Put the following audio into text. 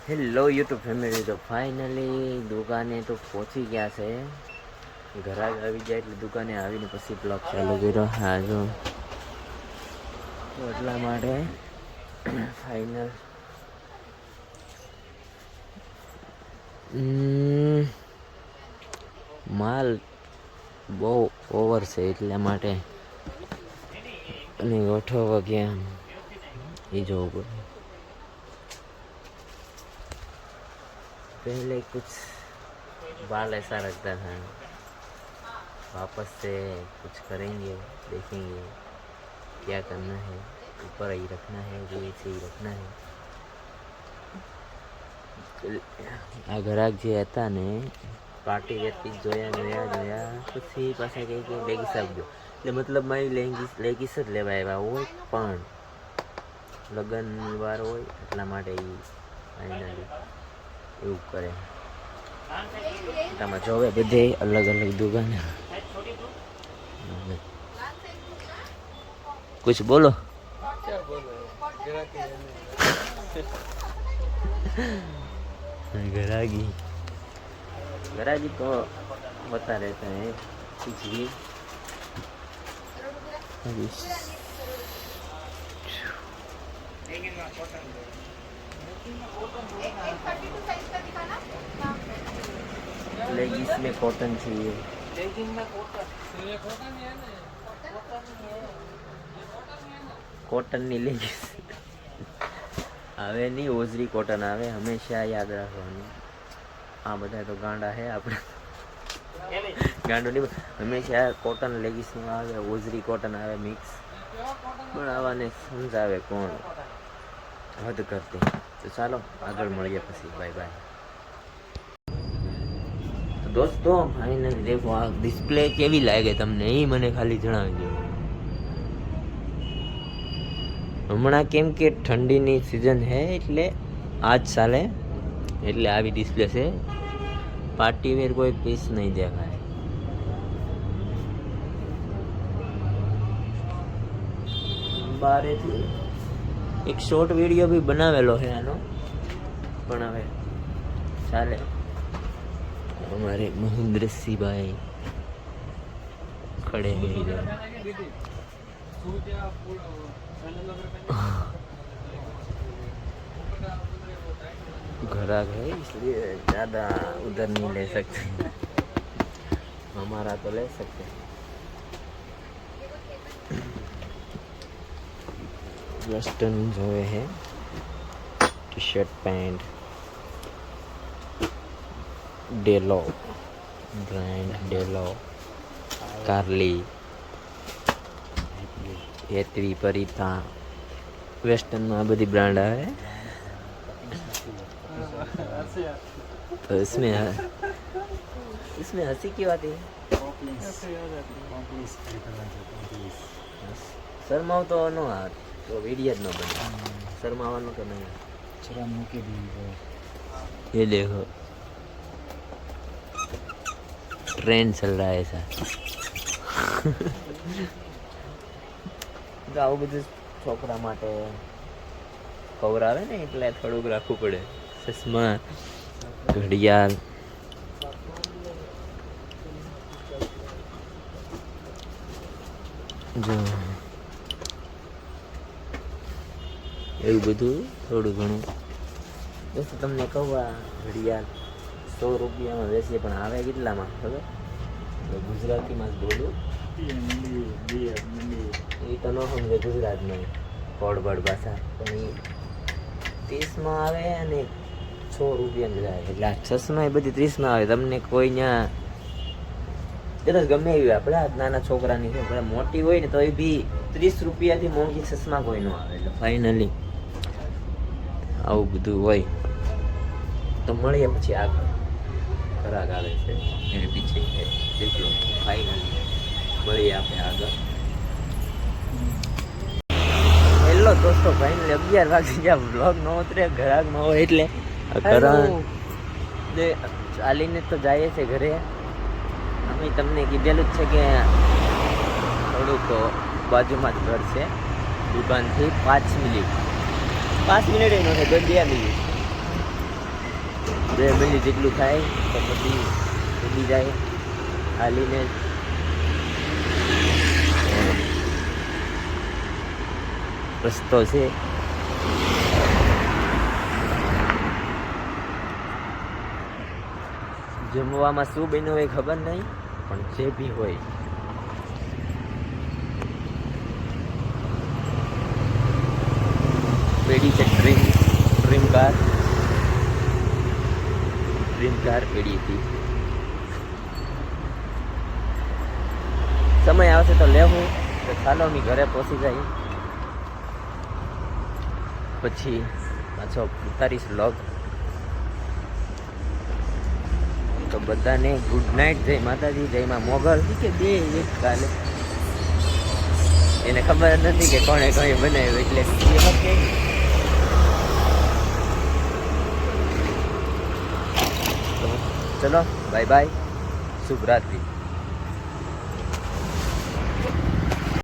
Hello YouTube family, તો finally દુકાને તો પહોંચી ગયા છે. ઘરે આવી જાય એટલે દુકાને આવીને પછી બ્લોગ ચાલુ કર્યો. હા જો તો એટલા માટે ફાઇનલ માલ બહુ ઓવર છે એટલા માટે અને ગોઠવવા ગયા એ જોવું પડે. पहले कुछ बाल ऐसा लगता था, वापस से कुछ करेंगे, देखेंगे क्या करना है, ऊपर ही रखना है कि ऐसे ही रखना है. આ ગ્રાહક જે હતા ને પાર્ટી વેરથી જોયા પછી પાછા કહે કે લેગીસ આપજો. એટલે મતલબ મારી લેગીસ જ લેવા આવ્યા હોય, પણ લગ્ન વાર હોય એટલા માટે એ ફાઇનલી એવું કરે. તમે જોવે બધે અલગ અલગ દુકાન. कुछ बोलो. ग्राहकी तो होता रहता है कुछ भी. लेगीस में कॉटन चाहिए. लेगीस में कॉटन नहीं लेगीस આવે નહીં, ઓઝરી કોટન આવે. હંમેશા યાદ રાખવાનું. આ બધા તો ગાંડા હે આપણે ગાંડો નહીં. હંમેશા કોટન લેગીસનું આવે, ઓઝરી કોટન આવે મિક્સ. પણ આવાને સમજાવે કોણ હદ કરતે. તો ચાલો આગળ મળીએ પછી. Bye bye. દોસ્તો ફાઇનલી દેખો આ ડિસ્પ્લે કેવી લાગે તમને એ મને ખાલી જણાવી દો. હમણાં કેમ કે ઠંડીની સિઝન હે એટલે આજ ચાલે એટલે આવી ડિસ્પ્લે છે. પાર્ટી વેર કોઈ પીસ નહીં દેખાય. બારેથી એક શોર્ટ વિડીયો બી બનાવેલો છે આનો, પણ હવે ચાલે. हमारे महेंद्र सिंह भाई खड़े हैं इधर. ग्राहक है इसलिए ज़्यादा उधर नहीं ले सकते. हमारा तो ले सकते. वेस्टर्न जो है टी शर्ट पैंट डेलो ब्रांड, डेलो, कार्ली, हेतवी, परिता, वेस्टर्न में बड़ी ब्रांड है. तो इसमें हंसी की बात है. शर्माओ तो नो आ तो वीडियो न बने. शर्मावानो तो नहीं. शर्म मूकी दी. ये देखो ट्रेंड चल रहा है ऐसा. તો આવું બધું છોકરા માટે કવર આવે ને એટલે થોડુંક રાખવું પડે. ચશ્મા, ઘડિયાળ, જો એવું બધું થોડું ઘણું. દોસ્તો તમને કહું આ ઘડિયાળ 100 રૂપિયામાં વેચીએ, પણ આવે કેટલામાં ખબર? તો ગુજરાતીમાં જ બોલું એ તો ન સમજે ગુજરાતમાં કોડબડ ભાષા. પણ એ 30માં આવે અને 100 રૂપિયામાં જાય. એટલે આ ચશ્મા એ બધી 30માં આવે. તમને કોઈ ત્યાં કદાચ ગમે એવી આપણે આ નાના છોકરાની છે, મોટી હોય ને તો એ બી 30 રૂપિયાથી મોંઘી ચશ્મા કોઈ ન આવે. એટલે ફાઇનલી આવું બધું હોય. તો મળીએ પછી આગળ. ખરાક આવે છે એને પીછે જેટલો. ફાઇનલી મળીએ આપણે આગળ. હેલો દોસ્તો, ફાઇનલી 11 વાગી ગયા. બ્લોગ ન ઉતરે, ઘરાક ન હોય એટલે ચાલીને તો જાય છે ઘરે. અમે તમને કીધેલું જ છે કે થોડુંક બાજુમાં જ ઘર છે. દુકાનથી 5 મિનિટ 2 મિનિટ 2 મિનિટ જેટલું થાય તો પછી ઉડી જાય હાલીને રસ્તો છે. જમવામાં શું બન્યું હોય ખબર નહીં, પણ જે બી હોય પેઢી છે. ડ્રીમ કાર પેઢી હતી. સમય આવશે તો લેવું, તો ચાલો અમે ઘરે પહોંચી જાય પછી પાછો ઉતારીશ વ્લોગ. તો બધાને ગુડ નાઇટ. જય માતાજી, જય માં મોગલ કે બે એક કાલે એને ખબર નથી કે કોણે કઈ બનાવ્યું, એટલે ચલો બાય બાય, શુભ રાત્રિ.